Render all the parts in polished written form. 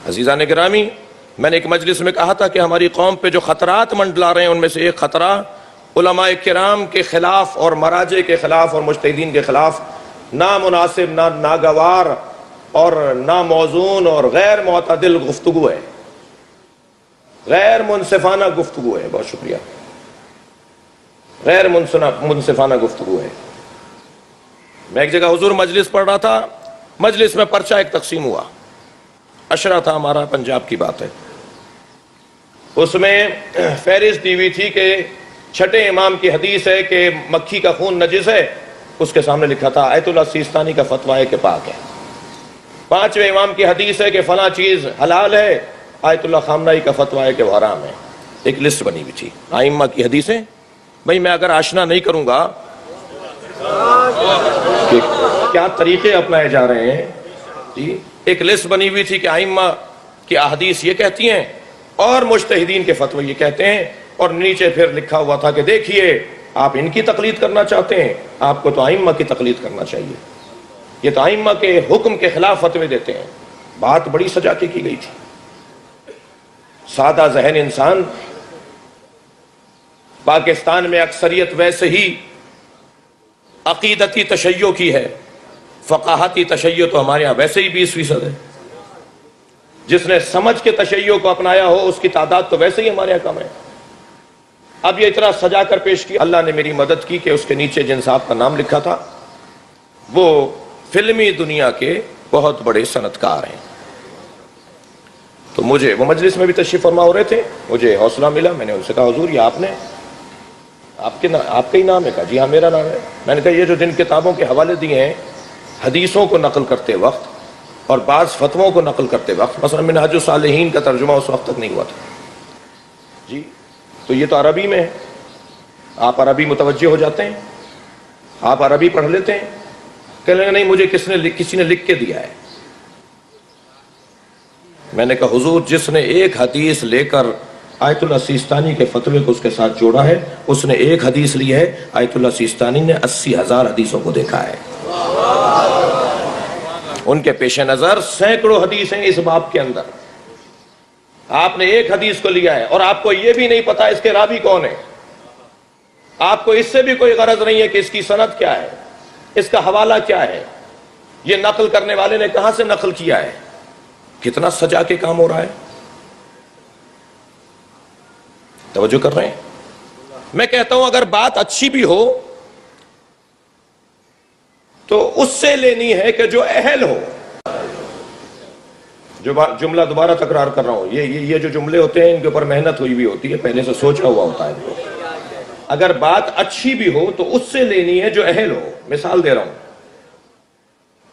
عزیزان گرامی، میں نے ایک مجلس میں کہا تھا کہ ہماری قوم پہ جو خطرات منڈلا رہے ہیں ان میں سے ایک خطرہ علماء کرام کے خلاف اور مراجع کے خلاف اور مجتہدین کے خلاف نامناسب، ناگوار اور ناموزون اور غیر معتدل گفتگو ہے، غیر منصفانہ گفتگو ہے. بہت شکریہ. غیر منصفانہ گفتگو ہے. میں ایک جگہ حضور مجلس پڑھ رہا تھا، مجلس میں پرچہ ایک تقسیم ہوا، عشرہ تھا ہمارا، پنجاب کی بات ہے. اس میں فہرست دی ہوئی تھی کہ چھٹے امام کی حدیث ہے کہ مکھی کا خون نجس ہے. اس کے سامنے لکھا تھا آیت اللہ سیستانی کا فتویٰ ہے کہ پاک ہے. پانچویں امام کی حدیث ہے کہ فلاں چیز حلال ہے، آیت اللہ خامنائی کا فتویٰ ہے کہ وہ حرام ہے. ایک لسٹ بنی ہوئی تھی ائمہ کی حدیثیں. بھئی میں اگر آشنا نہیں کروں گا کہ کیا طریقے اپنائے جا رہے ہیں، ایک لسٹ بنی ہوئی تھی کہ ائمہ کی احادیث یہ کہتی ہیں اور مجتہدین کے فتوے یہ کہتے ہیں، اور نیچے پھر لکھا ہوا تھا کہ دیکھیے آپ ان کی تقلید کرنا چاہتے ہیں، آپ کو تو ائمہ کی تقلید کرنا چاہیے، یہ تو ائمہ کے حکم کے خلاف فتوے دیتے ہیں. بات بڑی سجا کے کی گئی تھی. سادہ ذہن انسان، پاکستان میں اکثریت ویسے ہی عقیدتی تشیع کی ہے، فقاہتی تشیع تو ہمارے ہاں ویسے ہی 20% ہے. جس نے سمجھ کے تشیع کو اپنایا ہو اس کی تعداد تو ویسے ہی ہمارے یہاں کم ہے. اب یہ اتنا سجا کر پیش کیا. اللہ نے میری مدد کی کہ اس کے نیچے جن صاحب کا نام لکھا تھا وہ فلمی دنیا کے بہت بڑے صنعت کار ہیں. تو مجھے وہ مجلس میں بھی تشریف فرما ہو رہے تھے، مجھے حوصلہ ملا. میں نے ان سے کہا حضور یہ آپ کا ہی نام ہے؟ کہا جی ہاں میرا نام ہے. میں نے کہا یہ جو جن کتابوں کے حوالے دیے ہیں حدیثوں کو نقل کرتے وقت اور بعض فتووں کو نقل کرتے وقت، مثلا منہاج الصالحین کا ترجمہ اس وقت تک نہیں ہوا تھا جی، تو یہ تو عربی میں ہے. آپ عربی متوجہ ہو جاتے ہیں، آپ عربی پڑھ لیتے ہیں. کہنے لگے نہیں مجھے کسی نے لکھ کے دیا ہے. میں نے کہا حضور جس نے ایک حدیث لے کر آیت اللہ سیستانی کے فتوے کو اس کے ساتھ جوڑا ہے، اس نے ایک حدیث لی ہے، آیت اللہ سیستانی نے 80,000 حدیثوں کو دیکھا ہے. ان کے پیش نظر سینکڑوں حدیث ہیں اس باب کے اندر. آپ نے ایک حدیث کو لیا ہے اور آپ کو یہ بھی نہیں پتا اس کے راوی کون ہے. آپ کو اس سے بھی کوئی غرض نہیں ہے کہ اس کی سند کیا ہے، اس کا حوالہ کیا ہے، یہ نقل کرنے والے نے کہاں سے نقل کیا ہے. کتنا سجا کے کام ہو رہا ہے. توجہ کر رہے ہیں؟ میں کہتا ہوں اگر بات اچھی بھی ہو تو اس سے لینی ہے کہ جو اہل ہو. جو جملہ دوبارہ تکرار کر رہا ہوں، یہ جو جملے ہوتے ہیں ان کے اوپر محنت ہوئی ہوتی ہے، پہلے سے سوچا ہوا ہوتا ہے. اگر بات اچھی بھی ہو تو اس سے لینی ہے جو اہل ہو. مثال دے رہا ہوں،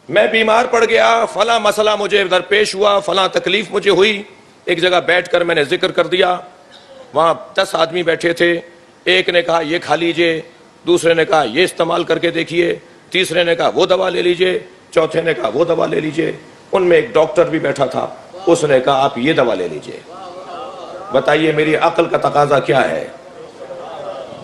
میں بیمار پڑ گیا، فلاں مسئلہ مجھے درپیش ہوا، فلاں تکلیف مجھے ہوئی. ایک جگہ بیٹھ کر میں نے ذکر کر دیا. وہاں 10 آدمی بیٹھے تھے. ایک نے کہا یہ کھا لیجئے، دوسرے نے کہا یہ استعمال کر کے دیکھیے، تیسرے نے کہا وہ دوا لے لیجئے، چوتھے نے کہا وہ دوا لے لیجئے. ان میں ایک ڈاکٹر بھی بیٹھا تھا، اس نے کہا آپ یہ دوا لے لیجئے. بتائیے میری عقل کا تقاضا کیا ہے؟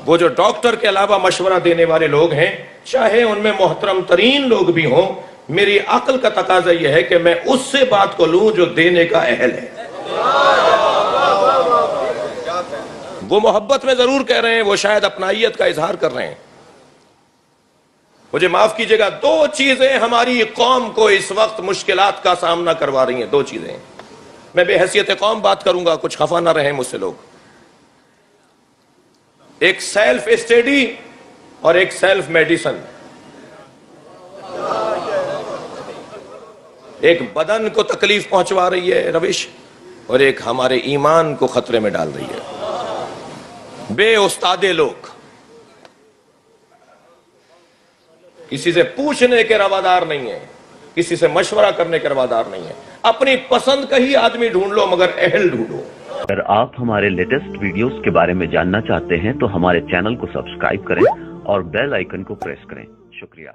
وہ جو ڈاکٹر کے علاوہ مشورہ دینے والے لوگ ہیں، چاہے ان میں محترم ترین لوگ بھی ہوں، میری عقل کا تقاضا یہ ہے کہ میں اس سے بات کو لوں جو دینے کا اہل ہے. وہ محبت میں ضرور کہہ رہے ہیں، وہ شاید اپنائیت کا اظہار کر رہے ہیں. مجھے معاف کیجئے گا، 2 چیزیں ہماری قوم کو اس وقت مشکلات کا سامنا کروا رہی ہیں. 2 چیزیں. میں بے حیثیت قوم بات کروں گا، کچھ خفا نہ رہیں مجھ سے لوگ. ایک سیلف اسٹڈی اور ایک سیلف میڈیسن. ایک بدن کو تکلیف پہنچوا رہی ہے روش، اور ایک ہمارے ایمان کو خطرے میں ڈال رہی ہے. بے استادے لوگ، کسی سے پوچھنے کے روادار نہیں ہیں، کسی سے مشورہ کرنے کے روادار نہیں ہیں. اپنی پسند کا ہی آدمی ڈھونڈ لو مگر اہل ڈھونڈو. اگر آپ ہمارے لیٹسٹ ویڈیوز کے بارے میں جاننا چاہتے ہیں تو ہمارے چینل کو سبسکرائب کریں اور بیل آئیکن کو پریس کریں. شکریہ.